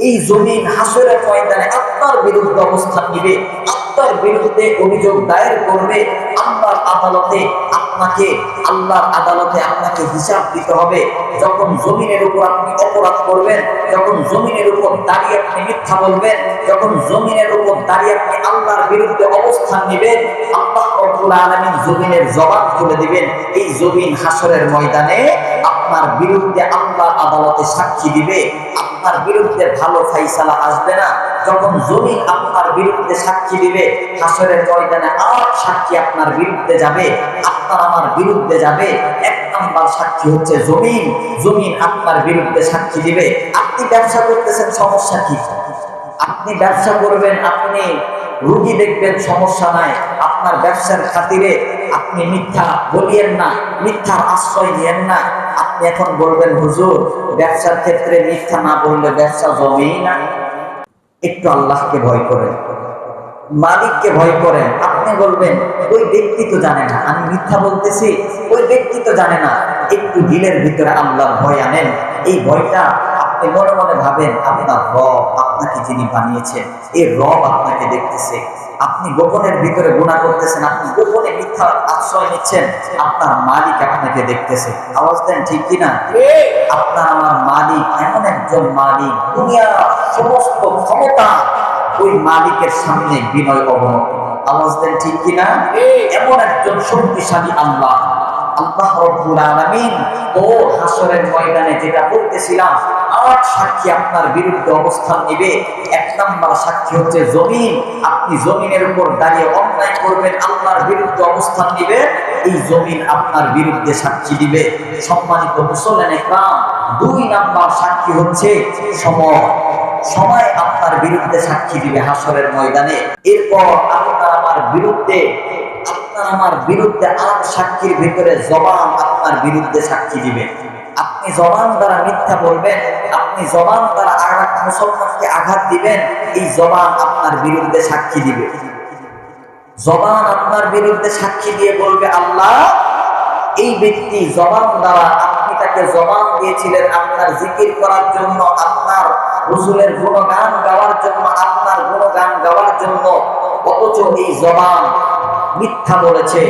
এই জমিন হাসরের ময়দানে আপনার বিরুদ্ধে অবস্থান নিবে, আপনার বিরুদ্ধে অভিযোগ দায়ের করবে। আল্লাহর আদালতে আপনাকে হিসাব দিতে হবে। যখন জমিনের উপর আপনি অপরাধ করবেন, যখন জমিনের উপর দাঁড়িয়ে আপনি মিথ্যা বলবেন, যখন জমিনের উপর দাঁড়িয়ে আপনি আল্লাহর বিরুদ্ধে অবস্থান নেবেন, আল্লাহ রব্বুল আলামিন জমিনের জবাব খুলে দিবেন। এই জমিন হাসরের ময়দানে আপনার বিরুদ্ধে আল্লাহর আদালতে সাক্ষী দিবে। আপনার বিরুদ্ধে ভালো ফাইসালা আসবে না। যখন জমিন আপনার বিরুদ্ধে সাক্ষী দিবে, হাসরের ময়দানে আর সাক্ষী আপনার বিরুদ্ধে যাবে, আপনার আমার বিরুদ্ধে যাবে। এক নাম্বার সাক্ষী হচ্ছে জমিন। জমিন আপনার বিরুদ্ধে সাক্ষী দিবে। আপনি ব্যবসা করতেছেন, সমস্যা কি? আপনি ব্যবসা করবেন, আপনি রুগী দেখবেন, সমস্যা নাই। আপনার ব্যবসার খাতিরে আপনি মিথ্যা বলিয়েন না, মিথ্যার আশ্রয় নিয়েন না। আপনি এখন বলবেন, হুজুর ব্যবসার ক্ষেত্রে মিথ্যা না বললে ব্যবসা জমেই না। একটু আল্লাহকে ভয় করেন, মালিককে ভয় করেন। আপনি বলবেন, ওই ব্যক্তি তো জানে না আমি মিথ্যা বলতেছি, ওই ব্যক্তি তো জানে না। একটু দিলের ভিতরে আল্লাহর ভয় আনেন। এই ভয়টা আপনি মনে মনে ভাবেন, আপনার রব, আপনাকে যিনি বানিয়েছেন, এই রব আপনাকে দেখতেছে। আপনি গোপনের ভিতরে গুনাহ করতেছেন, আপনি গোপনে মিথ্যা আশ্রয় নিচ্ছেন, আপনার মালিক আপনাকে দেখতেছে। আওয়াজ দেন, ঠিক কিনা? আপনার আমার মালিক এমন একজন মালিক, দুনিয়ার সমস্ত ক্ষমতা ওই মালিকের সামনে বিনয় অবনত। আওয়াজ দেন, ঠিক কিনা? এমন একজন শক্তিশালী আল্লাহ, আল্লাহ রব্বুল আলামিন। তো হাসরের ময়দানে যেটা বলতেছিলাম, আর সাক্ষী আপনার বিরুদ্ধে অবস্থান নিবে। এক নাম্বার সাক্ষী হচ্ছে জমিন। আপনি জমিনের উপর দাঁড়িয়ে অন্যায় করবেন, আল্লাহর বিরুদ্ধে অবস্থান নিবে, এই জমিন আপনার বিরুদ্ধে সাক্ষী দিবে। সম্মানিত মুসলমান ইকরাম, দুই নাম্বার সাক্ষী হচ্ছে সময়। সময় আপনার বিরুদ্ধে সাক্ষী দিবে হাসরের ময়দানে। এরপর আপনার আমার বিরুদ্ধে আর সাক্ষীর ভিতরে জবান আপনার বিরুদ্ধে সাক্ষী দিবে। আপনি জবান দ্বারা মিথ্যা বলবেন, আপনি জবান দ্বারা মুসলমানকে আঘাত দিবেন, এই জবান আপনার বিরুদ্ধে সাক্ষী দিবে। জবান আপনার বিরুদ্ধে সাক্ষী দিয়ে বলবে, আল্লাহ এই ব্যক্তি জবান দ্বারা, আপনি তাকে জবান দিয়েছিলেন আপনার জিকির করার জন্য, আপনার রাসূলের গুণগান গাওয়ার জন্য, আপনার গুণগান গাওয়ার জন্য, অথচ এই জবান মিথ্যা বলেছে।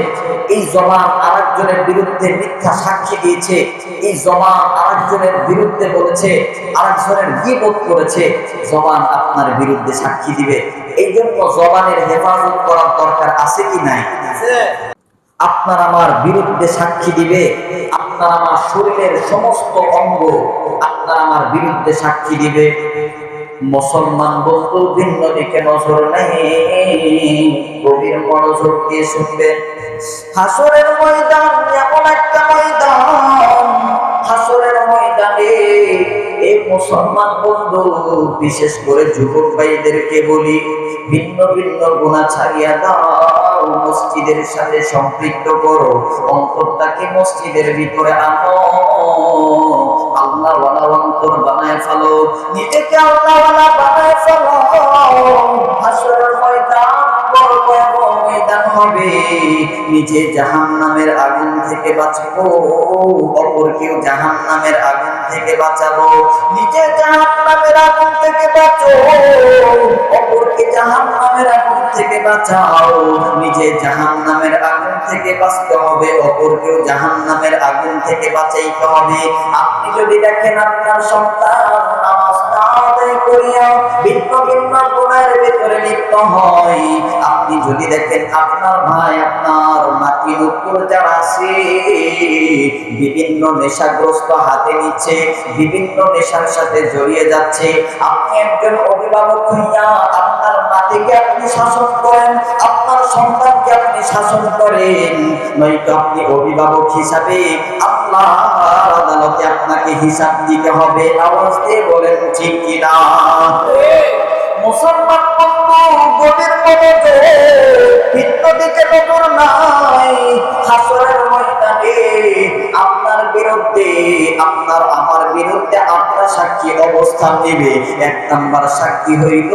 এই জবান আরেকজনের বিরুদ্ধে মিথ্যা সাক্ষী দিয়েছে। এই জবান আরেকজনের বিরুদ্ধে বলেছে, আরেকজনের গীবত করেছে। জবান আপনার বিরুদ্ধে সাক্ষী দিবে। এই জন্য জবানের হেফাজত করার দরকার আছে কি নাই? আপনার আমার বিরুদ্ধে সাক্ষী দিবে। আপনার আমার শরীরের সমস্ত অঙ্গ আপনার আমার বিরুদ্ধে সাক্ষী দিবে। মুসলমান বন্ধু, ভিন্ন দিকে নজর নেই, গভীর মনোযোগ দিয়ে শুনবেন। হাসরের ময়দান এমন একটা ময়দান, হাসরের ময়দানে এই মুসলমান বন্ধু, বিশেষ করে যুবক ভাইদেরকে বলি, ভিন্ন ভিন্ন গুনাহ ছাড়িয়া দাও, মসজিদের সাথে সম্পৃক্ত করো, অন্তরটাকে মসজিদের ভিতরে আনো, আল্লাহওয়ালা অন্তর বানায় ফেলো, নিজেকে আল্লাহওয়ালা বানায় ফেলো। হাসরের ময়দান বড় ভয়াবহ ময়দান হবে। নিজে জাহান্নামের আগুন থেকে বাঁচবো, অপরকেও জাহান্নামের আগুন থেকে বাঁচাবো। নিজে জাহান্নামের আগুন থেকে বাঁচো, অপরকে জাহান্নামের আগুন থেকে বাঁচাও। নিজে জাহান্নামের আগুন থেকে বাঁচতে হবে, অপরকেও জাহান্নামের আগুন থেকে বাঁচাইতে হবে। আপনি যদি দেখেন আপনার সন্তান নামাজ না আদায় করিয়া ভিন্ন ভিন্ন গুনাহের ভিতরে লিপ্ত হয়, আপনি যদি দেখেন আপনার ভাই, আপনার নাতির উপর যারা আছে বিভিন্ন নেশাগ্রস্ত হাতে নিচ্ছে, বিভিন্ন নেশার সাথে জড়িয়ে যাচ্ছে, আপনি একজন অভিভাবক হইয়া আপনার নাতিকে আপনি শাসন করেন, আপনার সন্তানকে আপনি শাসন করেন, নয়তো আপনি অভিভাবক হিসাবে আল্লাহর আদালতে আপনাকে হিসাব দিতে হবে। আওয়াজ দিয়ে বলেন, ঠিক কিনা? মুসলমান বন্ধু, গভীর মনোযোগ, ভিন্ন দিকে নজর নাই। হাসরের ময়দানে আপনার বিরুদ্ধে, আপনার আমার বিরুদ্ধে আপনার সাক্ষী অবস্থান দিবে। এক নাম্বার সাক্ষী হইল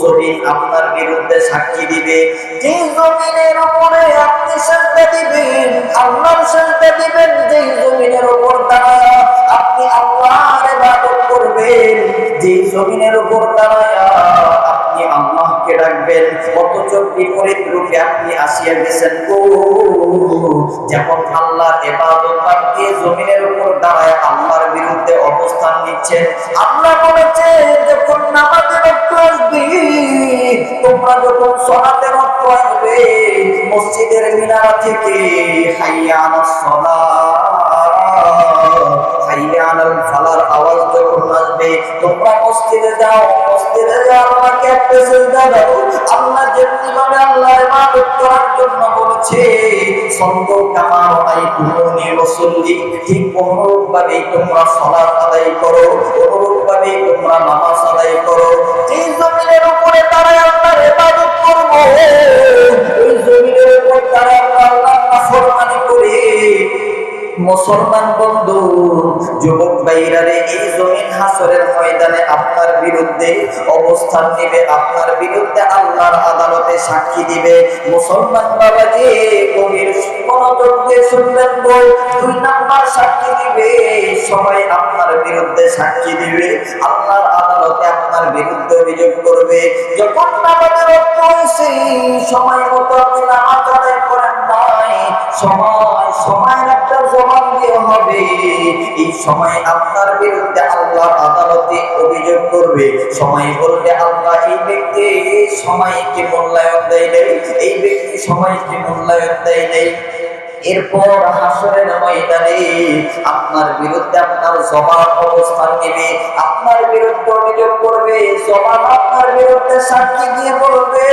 জমিন আপনার বিরুদ্ধে সাক্ষী দিবে। যে জমিনের উপরে আপনি সাজদা দিবেন, আল্লাহর সাজদা দিবেন, যে জমিনের উপর দাঁড়ায় আপনি আল্লাহর ইবাদত করবেন, যে জমিনের উপর দাঁড়ায়া আপনি আল্লাহকে ডাকবেন, অথচ বিপরীত রূপে আপনি আসিয়া গেছেন গো। যেমন আল্লাহর ইবাদত আপনি জমিনের উপর দাঁড়ায় আল্লাহর বিরুদ্ধে অবস্থান নিচ্ছেন। আল্লাহ বলেছে যখন নামাজের ওয়াক্ত আসবে, তোমরা যখন সালাতের ওয়াক্ত আসবে, মসজিদের মিনারা থেকে হাইয়া আলাস সালাহ, হাইয়া আলাল ফালার আওয়াজ যখন আসবে, তোমরা মসজিদে যাও। মসজিদে যাও, আল্লাহকে একটা সিজদা দাও। আল্লাহ যেমনিভাবে আল্লাহর ইবাদত করার জন্য বলেছে, সল্লু কামা রাআইতুমুনি উসাল্লি, ঠিক অনুরূপভাবে তোমরা সালাত আদায় করো, অনুরূপভাবে তোমরা নামাজ আদায় করো। যে জমিনের উপরে দাঁড়ায় আল্লাহর ইবাদত করব, ওই জমিনের উপর দাঁড়ায় আল্লাহর নাফরমানি করে। মুসলমান বন্ধু, যুবক ভাইরা রে, এই জমিন হাসরের ময়দানে আপনার বিরুদ্ধে অবস্থান নেবে, আপনার বিরুদ্ধে আল্লাহর আদালতে সাক্ষী দিবে। মুসলমান বাবাজি, গভীর মনোযোগ দিয়ে শুনবেন গো। 2 নাম্বার সাক্ষী দিবে, সবাই আপনার বিরুদ্ধে সাক্ষী দিবে, আল্লাহর আদালতে আপনার বিরুদ্ধে অভিযোগ করবে। যখন নামাজের ওয়াক্ত হয়েছে, সময় মতো আপনি নামাজ আদায় করেন নাই, সময়ের একটা জবাব দিয়ে হবে। এই সময় আপনার বিরুদ্ধে আল্লাহর আদালতে অভিযোগ করবে। সময় বলবে আল্লাহ এই ব্যক্তি সময়কে মূল্যায়ন দেয় নাই, এই ব্যক্তি সময়কে মূল্যায়ন দেয় নাই। এরপর হাসরের ময়দানে আপনার বিরুদ্ধে আপনার জবাব অবস্থান নেবে, আপনার বিরুদ্ধে অভিযোগ করবে, জবাব আপনার বিরুদ্ধে সাক্ষী দিয়ে বলবে,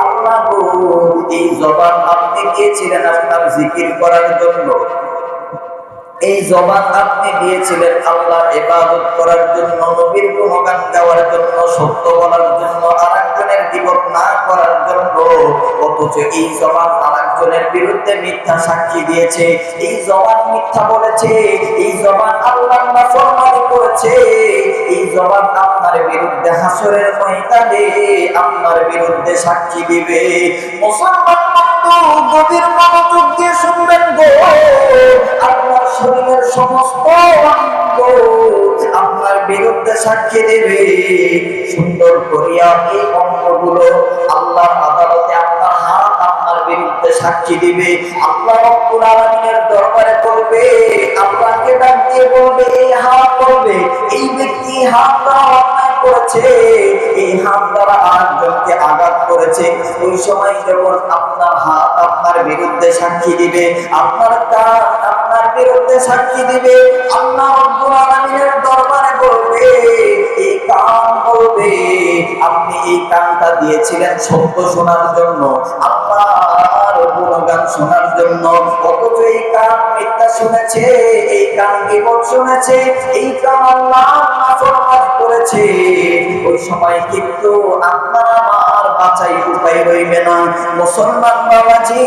আল্লাহ এই জবান আপনি দিয়েছিলেন আপনার জিকির করার জন্য, এই জবান আপনি দিয়েছিলেন আল্লাহর ইবাদত করার জন্য, নবীর গুণগান গাওয়ার জন্য, সত্য বলার জন্য, আরেকজনের গীবত না করার জন্য। অথচ এই জবান আরেকজনের বিরুদ্ধে মিথ্যা সাক্ষী দিয়েছে, এই জবান মিথ্যা বলেছে, এই জবান আল্লাহর নাফরমানি করেছে। এই জবান আপনার বিরুদ্ধে হাসরের ময়দানে আপনার বিরুদ্ধে সাক্ষী দিবে। মুসলমান গভীর মনোযোগ দিয়ে শুনবেন গো। আপনার শরীরের সমস্ত অঙ্গ আপনার বিরুদ্ধে সাক্ষী দেবে। সুন্দর করিয়া এই অঙ্গগুলো আল্লাহর আদালতে আপনার হাত আপনার বিরুদ্ধে সাক্ষী দিবে। আল্লাহ রব্বুল আলামিনের দরবারে করবে, আল্লাহকে ডাক দিয়ে বলবে, এই হাত বলবে এই ব্যক্তি হাত দ্বারা অন্যায় করেছে, এই হাত দ্বারা আরেকজনকে আঘাত করেছে। ওই সময় যখন আপনার হাত আপনার বিরুদ্ধে সাক্ষী দিবে, আপনার কান আপনার বিরুদ্ধে সাক্ষী দিবে, আল্লাহ রব্বুল আলামিনের দরবারে বলবে, এই কান বলবে আপনি এই কানটা দিয়েছিলেন সত্য শোনার জন্য, আল্লাহর গুণগান শোনার জন্য, অথচ এই কান মিথ্যা শুনেছে, এই কান গীবত শুনেছে, এই কান আল্লাহর নাফরমানি করেছে। ওই সময় কিন্তু আপনার আমার বাঁচাই উপায় রইবে না। মুসলমান বাবাজি,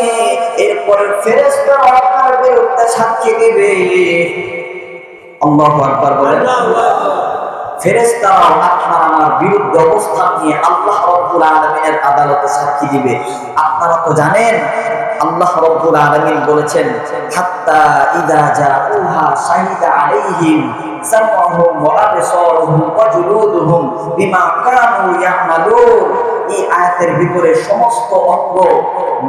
এরপরে ফেরেশতারা আপনার বিরুদ্ধে সাক্ষী দিবে। আল্লাহু আকবার বলেন। ফেরেশতারা আপনার আমার বিরুদ্ধে অবস্থান নিয়ে আল্লাহ রাব্বুল আলামিনের আদালতে সাক্ষী দিবে। আপনারা তো জানেন আল্লাহ রাব্বুল আলামিন বলেছেন, হাত্তা ইযা জাউহা শাহিদা আলাইহিম সামউহুম ওয়া আবসারুহুম ওয়া জুলুদুহুম বিমা কানু ইয়ামালুন। এই আয়াতের ভিতরে সমস্ত অঙ্গ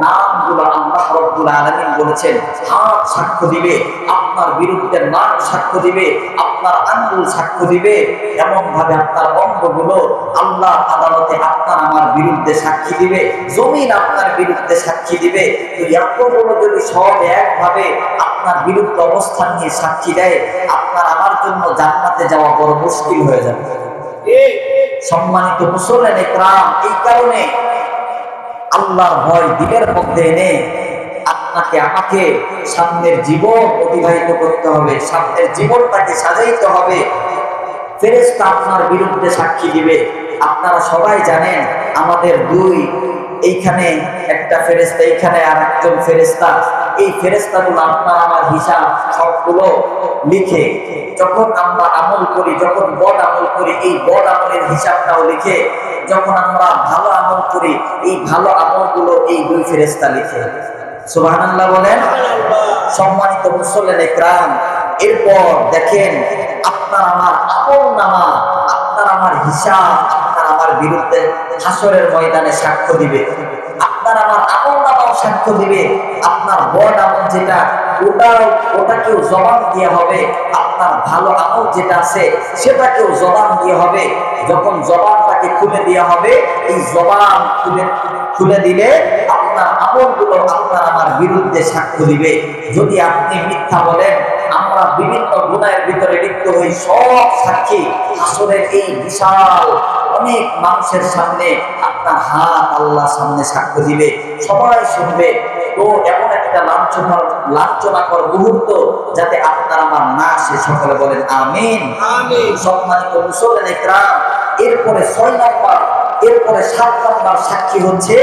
নামগুলো আল্লাহ রাব্বুল আলামিন বলেছেন, হাত সাক্ষ্য দিবে আপনার বিরুদ্ধে, নাক সাক্ষ্য দিবে, আপনার আঙ্গুল সাক্ষ্য দিবে, এমন ভাবে আপনার অঙ্গগুলো আল্লাহ আদালতে আপনার আমার বিরুদ্ধে সাক্ষী দিবে, জমিন আপনার বিরুদ্ধে সাক্ষী দিবে। তো এতগুলো যদি সব একভাবে আপনার বিরুদ্ধে অবস্থান নিয়ে সাক্ষী দেয়, আপনার আমার জন্য জান্নাতে যাওয়া বড় মুশকিল হয়ে যাবে। সম্মানিত মুসলমান ইকরাম, এই কারণে আল্লাহর ভয় দিলের মধ্যে এনে আপনাকে আমাকে সামনের জীবন অতিবাহিত করতে হবে, সামনের জীবনটাকে সাজাইতে হবে। ফেরেশতা আপনার বিরুদ্ধে সাক্ষী দিবে। আপনারা সবাই জানেন আমাদের দুই, এইখানে একটা ফেরেশতা, এইখানে আর একজন ফেরেশতা। এই ফেরেশতাগুলো আপনার আমার হিসাব সবগুলো লিখে, যখন আমরা আমল করি, যখন বদ আমল করি, এই বদ আমলের হিসাবটাও লিখে, যখন আমরা ভালো আমল করি, এই ভালো আমলগুলো এই দুই ফেরেশতা লিখে। সুবহানাল্লাহ বলেন। সম্মানিত মুসল্লিন ইকরাম, এরপর দেখেন আপনার আমার আমলনামা, আপনার আমার হিসাব আপনার আমার বিরুদ্ধে হাসরের ময়দানে সাক্ষ্য দিবে। আপনার আমার আমলনামাও সাক্ষ্য দিবে। আপনার বদ আমল যেটা ওটাকেও জবান দিয়ে হবে, আপনার ভালো আমল যেটা আছে সেটাকেও জবান দিয়ে হবে। যখন জবানটাকে খুলে দেওয়া হবে, এই জবান খুলে দিলে আপনার আমলগুলো আপনার আমার বিরুদ্ধে সাক্ষ্য দিবে। যদি আপনি মিথ্যা বলেন, আমরা বিভিন্ন গুনাহের ভিতরে লিপ্ত হই, সব সাক্ষী আসলে এই বিশাল অনেক মানুষের সামনে আপনার হাত আল্লাহর সামনে সাক্ষ্য দিবে, সবাই শুনবে। তো এমন একটা লাঞ্ছনাকর মুহূর্ত যাতে আপনার আমার না আসে, সকলে বলেন আমিন। সম্মানিত মুসলিম ইকরাম, এরপরে 6 নম্বর, এরপরে 7 নম্বর সাক্ষী হচ্ছে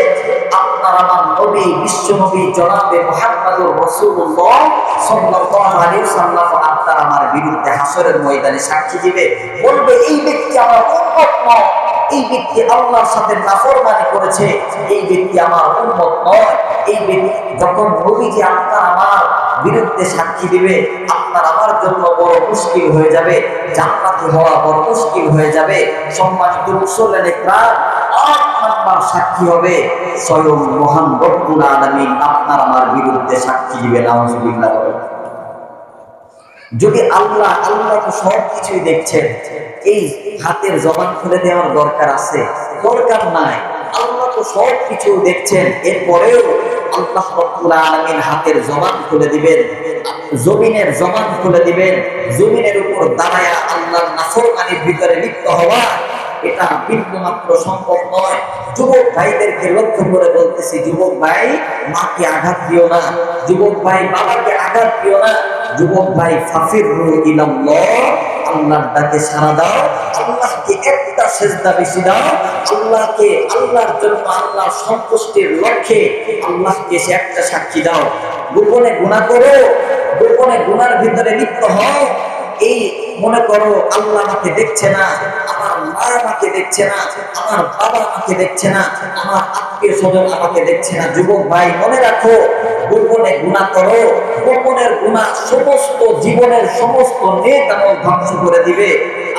আপনার আমার নবী, বিশ্ব নবী জনাবে মুহাম্মদুর রাসূলুল্লাহ সাল্লাল্লাহু আলাইহি ওয়াসাল্লাম আপনার আমার বিরুদ্ধে হাসরের ময়দানে সাক্ষী দিবে। বলবে এই ব্যক্তি আমার উম্মত নয়, এই ব্যক্তি আল্লাহর সাথে নাফরমানি করেছে, এই ব্যক্তি আমার উম্মত নয়। এই ব্যক্তি যখন নবীজি আপনার আমার বিরুদ্ধে সাক্ষী দিবে, আপনার আমার জন্য বড় মুশকিল হয়ে যাবে, জান্নাতি হওয়া বড় মুশকিল হয়ে যাবে। সম্মানিত মুসলিম ইকরাম, 8 নাম্বার সাক্ষী হবে স্বয়ং মহান রব্বুল আলামিন আপনার আমার বিরুদ্ধে সাক্ষী দিবে। নাউজুবিল্লাহ। যদি আল্লাহ তো সব কিছুই দেখছেন, এই হাতের জবান খুলে দেওয়ার দরকার আছে? দরকার নাই। আল্লাহ তো সব কিছু দেখছেন, এরপরেও আল্লাহ রব্বুল আলামিন হাতের জবান খুলে দিবেন, জমিনের জবান খুলে দিবেন। জমিনের উপর দাঁড়ায়া আল্লাহর নাফরমানির ভিতরে লিপ্ত হওয়া, এটা বিন্দুমাত্র সম্ভব নয়। যুবক ভাইদেরকে লক্ষ্য করে বলতেছি, যুবক ভাই মাকে আঘাত দিও না, যুবক ভাই বাবাকে আঘাত দিও না, যুবক ভাই ফাফিরু ইলাল্লাহ, আল্লাহর ডাকে সাড়া দাও, আল্লাহকে একটা সিজদা বেশি দাও, আল্লাহকে আল্লাহর জন্য আল্লাহর সন্তুষ্টির লক্ষ্যে আল্লাহকে সে একটা সাক্ষী দাও। গোপনে গুনাহ করো, গোপনে গুনার ভিতরে লিপ্ত হও, এই মনে করো আল্লাহ আমাকে দেখছে না, আমার মা আমাকে দেখছে না, আমার বাবা আমাকে দেখছে না, আমার আত্মীয় স্বজন আমাকে দেখছে না। যুবক ভাই মনে রাখো, গোপনে গুনাহ করো, গোপনের গুনাহ সমস্ত জীবনের সমস্ত নেক আমল ধ্বংস করে দিবে।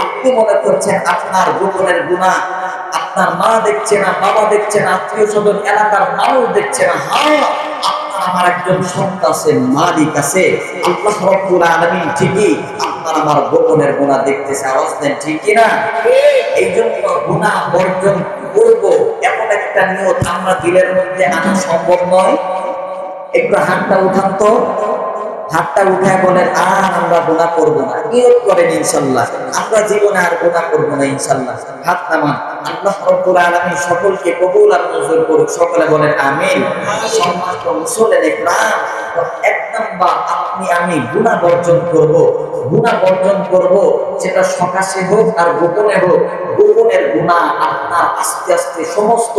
আপনি মনে করছেন আপনার গোপনের গুনাহ আপনার মা দেখছে না, বাবা দেখছে না, আত্মীয় স্বজন এলাকার মানুষ দেখছে না। হ্যাঁ, আমার একজন সত্তা আছে, মালিক আছে, আল্লাহ রাব্বুল আলামিন ঠিকই আপনার আমার গোপনের গুনাহ দেখতেছে। আওয়াজ দেন ঠিক কি না? এই জন্য গুনাহ বর্জন করব এমন একটা নিয়ত আমরা দিলের মধ্যে আনা সম্ভব নয়। একটু হাতটা উঠান তো, হাতটা উঠায় বলেন আর আমরা গুনাহ করব না। নিয়ত করেন ইনশাআল্লাহ আমরা জীবনে আর গুনাহ করব না ইনশাআল্লাহ। হাত নামান। আল্লাহ রাব্বুল আলামিন সকলকে কবুল আর মঞ্জুর করুক, সকলে বলেন আমিন। সম্মানিত মুসলিম ইকরাম, 1 নাম্বার আপনি আমি গুনাহ বর্জন করব, গুনাহ বর্জন করব, সেটা প্রকাশ্যে হোক আর গোপনে হোক। গোপনের গুনাহ আপনার আস্তে আস্তে সমস্ত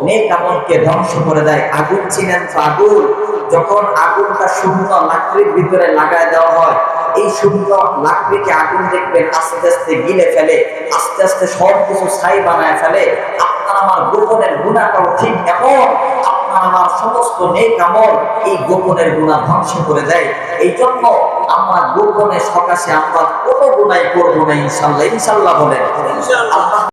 নেক আমলকে ধ্বংস করে দেয়। আগুন চিনেন তো? আগুন যখন আগুনটা শুকনো লাকড়ির ভিতরে লাগায় দেওয়া হয়, এই শুকনো লাকড়িকে আগুন দেখবেন আস্তে আস্তে গিলে ফেলে, আস্তে আস্তে সব কিছু ছাই বানায় ফেলে। আপনার আমার গোপনের গুনাহটাও ঠিক এমন, আপনার আমার সমস্ত নেক আমল এই গোপনের গুনাহ ধ্বংস করে দেয়। এই জন্য আমরা গোপনে সকাশে আমরা কোনো গুনাহ করবো না ইনশাআল্লাহ। ইনশাআল্লাহ বলেন। ইনশাআল্লাহ।